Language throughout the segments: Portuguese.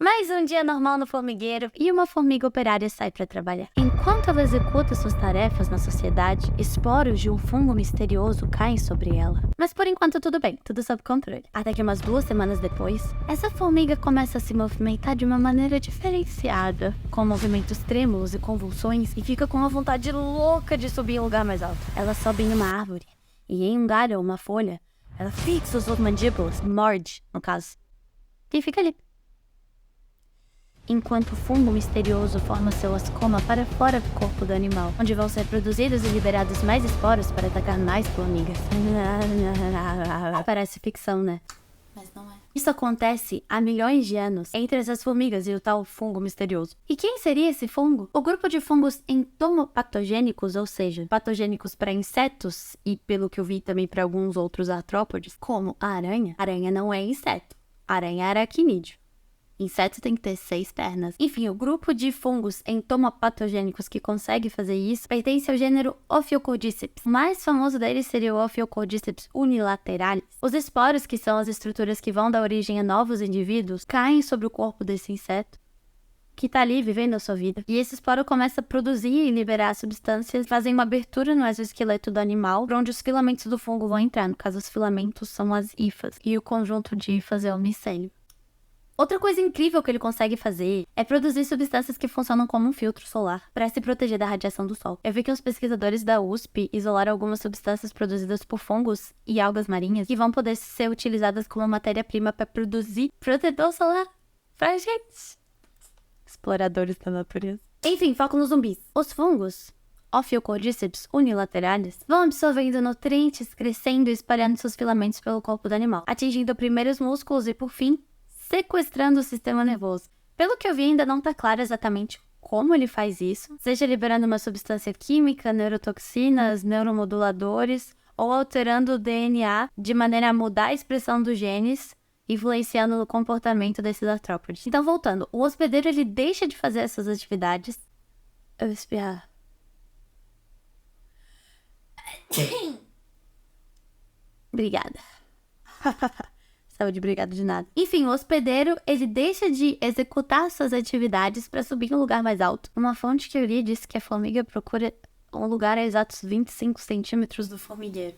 Mais um dia normal no formigueiro e uma formiga operária sai para trabalhar. Enquanto ela executa suas tarefas na sociedade, esporos de um fungo misterioso caem sobre ela. Mas por enquanto tudo bem, tudo sob controle. Até que umas 2 semanas depois, essa formiga começa a se movimentar de uma maneira diferenciada, com movimentos trêmulos e convulsões, e fica com uma vontade louca de subir em um lugar mais alto. Ela sobe em uma árvore, e em um galho ou uma folha, ela fixa os mandíbulas, morde, no caso, e fica ali. Enquanto o fungo misterioso forma seu ascoma para fora do corpo do animal, onde vão ser produzidos e liberados mais esporos para atacar mais formigas. Parece ficção, né? Mas não é. Isso acontece há milhões de anos entre essas formigas e o tal fungo misterioso. E quem seria esse fungo? O grupo de fungos entomopatogênicos, ou seja, patogênicos para insetos e, pelo que eu vi, também para alguns outros artrópodes, como a aranha. A aranha não é inseto. A aranha é aracnídeo. Inseto tem que ter 6 pernas. Enfim, o grupo de fungos entomopatogênicos que consegue fazer isso pertence ao gênero Ophiocordyceps. O mais famoso deles seria o Ophiocordyceps unilateralis. Os esporos, que são as estruturas que vão dar origem a novos indivíduos, caem sobre o corpo desse inseto, que tá ali vivendo a sua vida. E esse esporo começa a produzir e liberar substâncias, fazem uma abertura no exoesqueleto do animal, por onde os filamentos do fungo vão entrar. No caso, os filamentos são as hifas, e o conjunto de hifas é o micélio. Outra coisa incrível que ele consegue fazer é produzir substâncias que funcionam como um filtro solar para se proteger da radiação do sol. Eu vi que os pesquisadores da USP isolaram algumas substâncias produzidas por fungos e algas marinhas que vão poder ser utilizadas como matéria-prima para produzir protetor solar pra gente. Exploradores da natureza. Enfim, foco nos zumbis. Os fungos, Ophiocordyceps unilateralis, vão absorvendo nutrientes, crescendo e espalhando seus filamentos pelo corpo do animal, atingindo primeiro os músculos e, por fim, sequestrando o sistema nervoso. Pelo que eu vi, ainda não está claro exatamente como ele faz isso, seja liberando uma substância química, neurotoxinas, neuromoduladores, ou alterando o DNA de maneira a mudar a expressão dos genes, influenciando no comportamento desses artrópodes. Então, voltando, o hospedeiro ele deixa de fazer essas atividades. Eu vou espirrar. Obrigada. Saúde, obrigado de nada. Enfim, o hospedeiro, ele deixa de executar suas atividades para subir em um lugar mais alto. Uma fonte que eu li disse que a formiga procura um lugar a exatos 25 centímetros do formigueiro.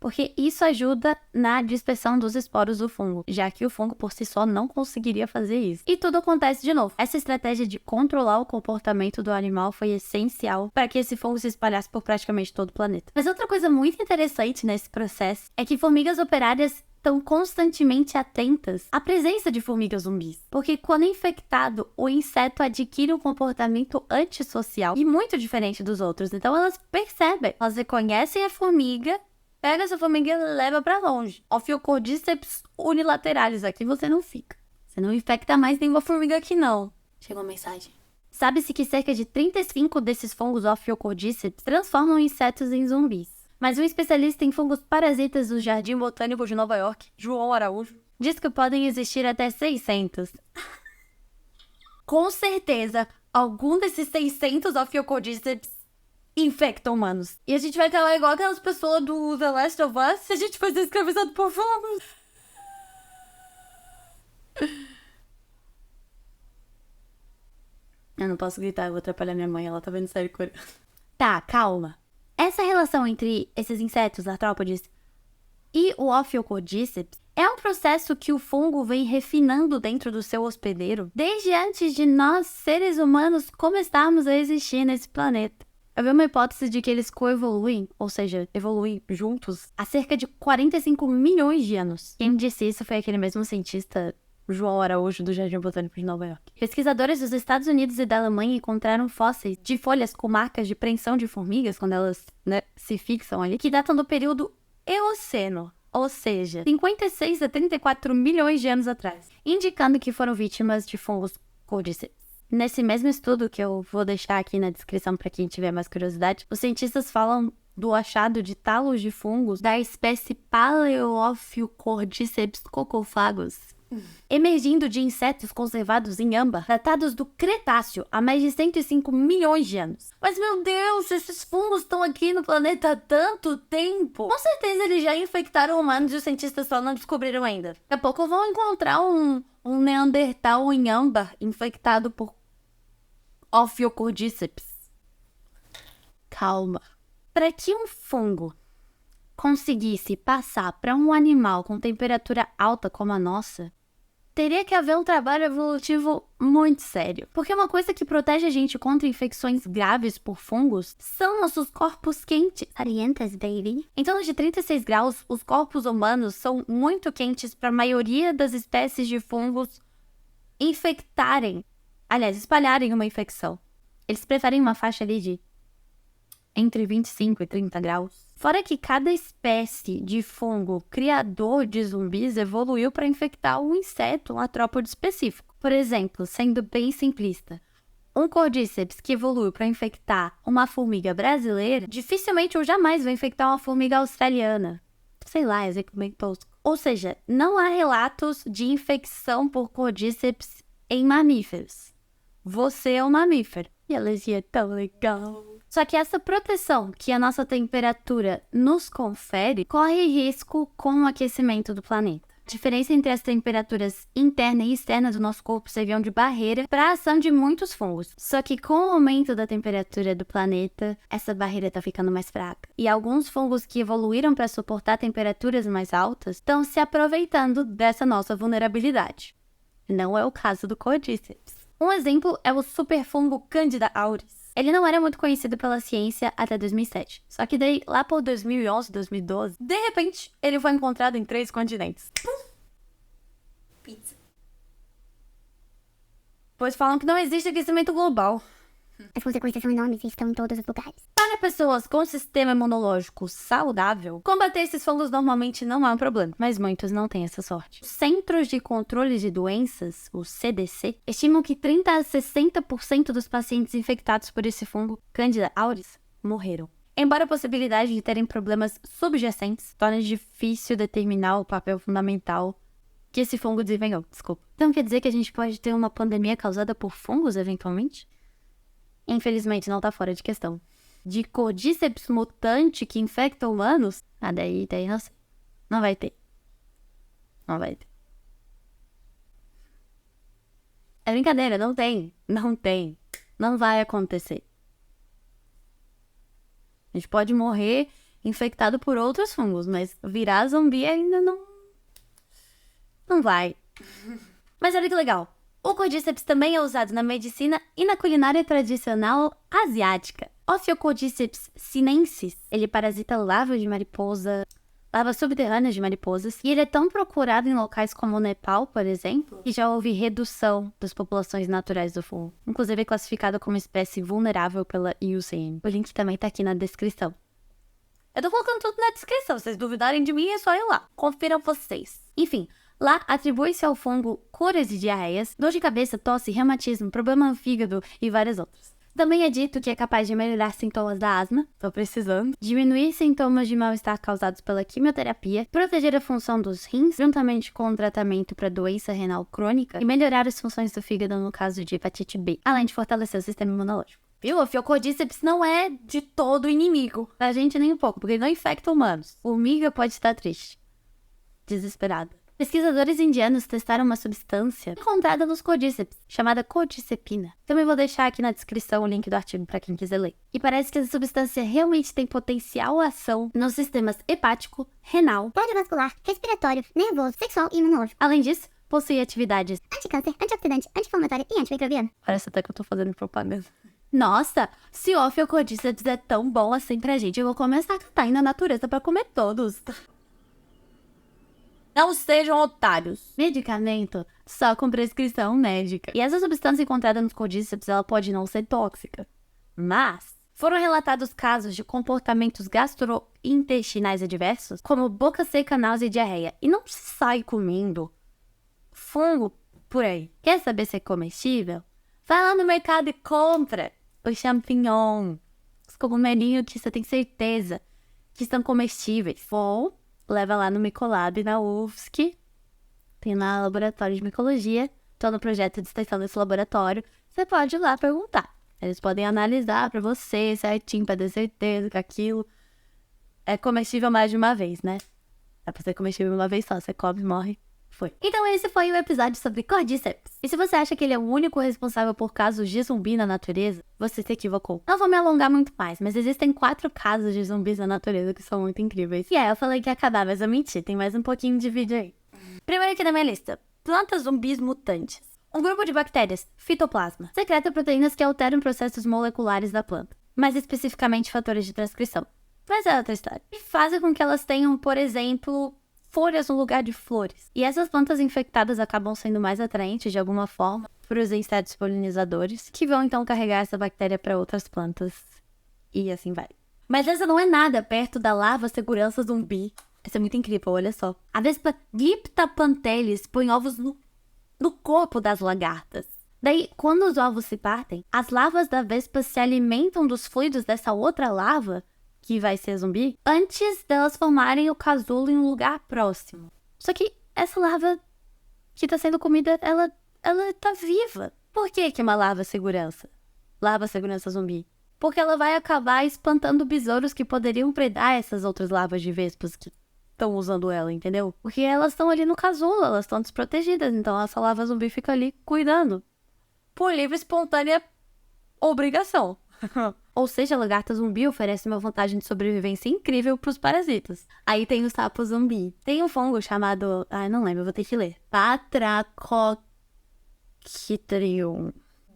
Porque isso ajuda na dispersão dos esporos do fungo, já que o fungo por si só não conseguiria fazer isso. E tudo acontece de novo. Essa estratégia de controlar o comportamento do animal foi essencial para que esse fungo se espalhasse por praticamente todo o planeta. Mas outra coisa muito interessante nesse processo é que formigas operárias estão constantemente atentas à presença de formigas zumbis. Porque quando infectado, o inseto adquire um comportamento antissocial e muito diferente dos outros. Então elas percebem, elas reconhecem a formiga, pega essa formiga e leva pra longe. Ophiocordyceps unilateralis, aqui você não fica. Você não infecta mais nenhuma formiga aqui, não. Chegou a mensagem. Sabe-se que cerca de 35 desses fungos Ophiocordyceps transformam insetos em zumbis. Mas um especialista em fungos parasitas do Jardim Botânico de Nova York, João Araújo, diz que podem existir até 600. Com certeza, algum desses 600 Ophiocordyceps infectam humanos. E a gente vai acabar igual aquelas pessoas do The Last of Us se a gente for ser escravizado por fungos. Eu não posso gritar, eu vou atrapalhar minha mãe, ela tá vendo série coreana. Tá, calma. Essa relação entre esses insetos, artrópodes, e o Ophiocordyceps é um processo que o fungo vem refinando dentro do seu hospedeiro desde antes de nós, seres humanos, começarmos a existir nesse planeta. Havia uma hipótese de que eles coevoluem, ou seja, evoluem juntos, há cerca de 45 milhões de anos. Quem disse isso foi aquele mesmo cientista, João Araújo, do Jardim Botânico de Nova York. Pesquisadores dos Estados Unidos e da Alemanha encontraram fósseis de folhas com marcas de preensão de formigas, quando elas, se fixam ali, que datam do período Eoceno, ou seja, 56 a 34 milhões de anos atrás, indicando que foram vítimas de fungos Cordyceps. Nesse mesmo estudo, que eu vou deixar aqui na descrição para quem tiver mais curiosidade, os cientistas falam do achado de talos de fungos da espécie Paleophiocordyceps cocophagus, emergindo de insetos conservados em âmbar, datados do Cretáceo, há mais de 105 milhões de anos. Mas, meu Deus, esses fungos estão aqui no planeta há tanto tempo. Com certeza eles já infectaram humanos e os cientistas só não descobriram ainda. Daqui a pouco vão encontrar um Neandertal em âmbar infectado por Ophiocordyceps. Calma. Para que um fungo conseguisse passar para um animal com temperatura alta como a nossa, teria que haver um trabalho evolutivo muito sério. Porque uma coisa que protege a gente contra infecções graves por fungos são nossos corpos quentes. Arientas, baby. Em torno de 36 graus, os corpos humanos são muito quentes para a maioria das espécies de fungos espalharem uma infecção. Eles preferem uma faixa ali de entre 25 e 30 graus. Fora que cada espécie de fungo criador de zumbis evoluiu para infectar um inseto, um artrópode específico. Por exemplo, sendo bem simplista, um Cordyceps que evoluiu para infectar uma formiga brasileira, dificilmente ou jamais vai infectar uma formiga australiana. Sei lá, exemplo bem tosco. Ou seja, não há relatos de infecção por Cordyceps em mamíferos. Você é um mamífero. E a alergia é tão legal. Só que essa proteção que a nossa temperatura nos confere corre risco com o aquecimento do planeta. A diferença entre as temperaturas interna e externa do nosso corpo serviam de barreira para a ação de muitos fungos. Só que com o aumento da temperatura do planeta, essa barreira está ficando mais fraca. E alguns fungos que evoluíram para suportar temperaturas mais altas estão se aproveitando dessa nossa vulnerabilidade. Não é o caso do Cordyceps. Um exemplo é o superfungo Candida auris. Ele não era muito conhecido pela ciência até 2007. Só que daí, lá por 2011, 2012, de repente, ele foi encontrado em 3 continentes. Pizza. Pois falam que não existe aquecimento global. As consequências são enormes e estão em todos os lugares. Para pessoas com sistema imunológico saudável, combater esses fungos normalmente não é um problema, mas muitos não têm essa sorte. Os Centros de Controle de Doenças, o CDC, estimam que 30 a 60% dos pacientes infectados por esse fungo, Candida auris, morreram. Embora a possibilidade de terem problemas subjacentes torne difícil determinar o papel fundamental que esse fungo desempenhou. Então quer dizer que a gente pode ter uma pandemia causada por fungos, eventualmente? Infelizmente, não tá fora de questão. De Cordyceps mutante que infecta humanos? Daí não sei. Não vai ter. Não vai ter. É brincadeira, não tem. Não tem. Não vai acontecer. A gente pode morrer infectado por outros fungos, mas virar zumbi ainda não vai. Mas olha que legal. O Cordyceps também é usado na medicina e na culinária tradicional asiática. Ophiocordyceps sinensis, ele parasita larvas de mariposa, larvas subterrâneas de mariposas, e ele é tão procurado em locais como o Nepal, por exemplo, que já houve redução das populações naturais do fungo. Inclusive é classificado como espécie vulnerável pela IUCN. O link também tá aqui na descrição. Eu tô colocando tudo na descrição, se vocês duvidarem de mim é só ir lá. Confiram vocês. Enfim, lá atribui-se ao fungo curas e diarreias, dor de cabeça, tosse, reumatismo, problema no fígado e várias outras. Também é dito que é capaz de melhorar sintomas da asma, tô precisando, diminuir sintomas de mal-estar causados pela quimioterapia, proteger a função dos rins, juntamente com o tratamento para doença renal crônica, e melhorar as funções do fígado no caso de hepatite B, além de fortalecer o sistema imunológico. Viu? O Ophiocordyceps não é de todo inimigo pra gente nem um pouco, porque ele não infecta humanos. Formiga pode estar triste, desesperada. Pesquisadores indianos testaram uma substância encontrada nos Cordyceps, chamada cordycepina. Também vou deixar aqui na descrição o link do artigo para quem quiser ler. E parece que essa substância realmente tem potencial ação nos sistemas hepático, renal, Cardiovascular, respiratório, nervoso, sexual e imunológico. além disso, possui atividades Anticâncer, antioxidante, anti-inflamatório e antimicrobiano. Parece até que eu tô fazendo propaganda. Nossa, se o Ophiocordyceps é tão bom assim pra gente, eu vou começar a catar aí na natureza pra comer todos. Não sejam otários. Medicamento só com prescrição médica. E essa substância encontrada nos Cordyceps, ela pode não ser tóxica. Mas foram relatados casos de comportamentos gastrointestinais adversos, como boca seca, náusea e diarreia. E não se sai comendo fungo por aí. Quer saber se é comestível? Vai lá no mercado e compra o champignon, os cogumelinhos que você tem certeza que são comestíveis. Ou leva lá no Micolab, na UFSC, Tem na laboratório de micologia, tô no projeto de extensão desse laboratório, você pode ir lá perguntar. Eles podem analisar pra você certinho, pra ter certeza que aquilo é comestível mais de uma vez, né? Dá pra ser comestível uma vez só, você come, morre, foi. Então esse foi o episódio sobre Cordyceps. E se você acha que ele é o único responsável por casos de zumbi na natureza, você se equivocou. Não vou me alongar muito mais, mas existem 4 casos de zumbis na natureza que são muito incríveis. E eu falei que ia acabar, mas eu menti, tem mais um pouquinho de vídeo aí. Primeiro aqui na minha lista, plantas zumbis mutantes. Um grupo de bactérias, fitoplasma, secreta proteínas que alteram processos moleculares da planta, mais especificamente fatores de transcrição. Mas é outra história. E fazem com que elas tenham, por exemplo, folhas no lugar de flores. E essas plantas infectadas acabam sendo mais atraentes de alguma forma para os insetos polinizadores, que vão então carregar essa bactéria para outras plantas. E assim vai. Mas essa não é nada perto da larva segurança zumbi. Essa é muito incrível, olha só. A vespa Glyptophanteles põe ovos no corpo das lagartas. Daí, quando os ovos se partem, as larvas da vespa se alimentam dos fluidos dessa outra larva, que vai ser zumbi, antes delas formarem o casulo em um lugar próximo. Só que essa larva que tá sendo comida, ela tá viva. Por que que é uma larva segurança? Larva segurança zumbi? Porque ela vai acabar espantando besouros que poderiam predar essas outras larvas de vespas que estão usando ela, entendeu? Porque elas estão ali no casulo, elas estão desprotegidas, então essa larva zumbi fica ali cuidando. Por livre e espontânea obrigação. Ou seja, a lagarta zumbi oferece uma vantagem de sobrevivência incrível pros parasitas. Aí tem o sapo zumbi. Tem um fungo chamado... não lembro, eu vou ter que ler. Batrachochitrium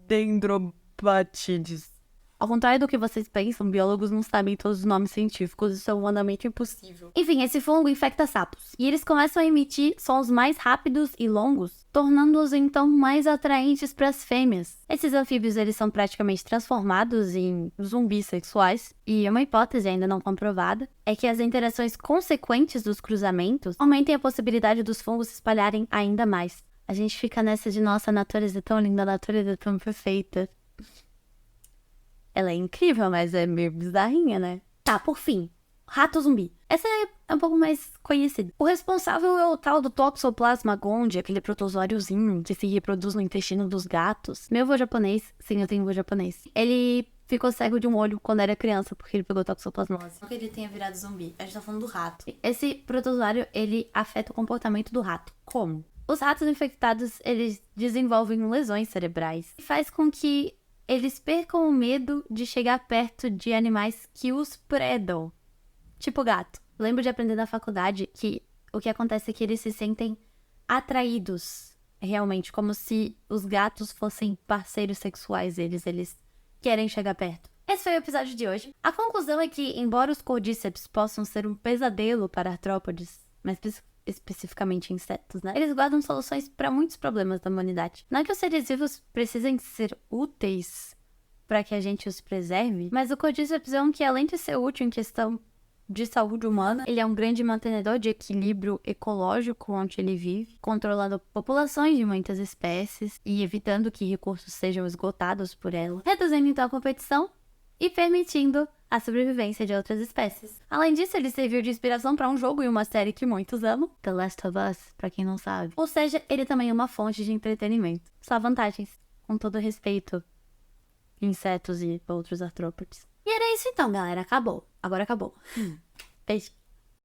dendrobatides. Ao contrário do que vocês pensam, biólogos não sabem todos os nomes científicos, isso é humanamente impossível. Enfim, esse fungo infecta sapos, e eles começam a emitir sons mais rápidos e longos, tornando-os então mais atraentes para as fêmeas. Esses anfíbios eles são praticamente transformados em zumbis sexuais, e uma hipótese ainda não comprovada é que as interações consequentes dos cruzamentos aumentem a possibilidade dos fungos se espalharem ainda mais. A gente fica nessa de nossa, a natureza é tão linda, a natureza é tão perfeita. Ela é incrível, mas é meio bizarrinha, né? Tá, por fim. Rato zumbi. Essa é um pouco mais conhecida. O responsável é o tal do Toxoplasma gondii, aquele protozoáriozinho que se reproduz no intestino dos gatos. Meu avô japonês, sim, eu tenho avô japonês. Ele ficou cego de um olho quando era criança, porque ele pegou toxoplasmose. Não que ele tenha virado zumbi, a gente tá falando do rato. Esse protozoário, ele afeta o comportamento do rato. Como? Os ratos infectados, eles desenvolvem lesões cerebrais. E faz com que eles percam o medo de chegar perto de animais que os predam. Tipo gato. Lembro de aprender na faculdade que o que acontece é que eles se sentem atraídos. Realmente, como se os gatos fossem parceiros sexuais deles. Eles querem chegar perto. Esse foi o episódio de hoje. A conclusão é que, embora os Cordyceps possam ser um pesadelo para artrópodes, mas especificamente insetos, né? Eles guardam soluções para muitos problemas da humanidade. Não é que os seres vivos precisem ser úteis para que a gente os preserve, mas o Cordyceps é um que, além de ser útil em questão de saúde humana, ele é um grande mantenedor de equilíbrio ecológico onde ele vive, controlando populações de muitas espécies e evitando que recursos sejam esgotados por ela, reduzindo então a competição e permitindo a sobrevivência de outras espécies. Além disso, ele serviu de inspiração para um jogo e uma série que muitos amam, The Last of Us, para quem não sabe. Ou seja, ele também é uma fonte de entretenimento. Só vantagens, com todo respeito, insetos e outros artrópodes. E era isso então, galera. Acabou. Agora acabou. Beijo.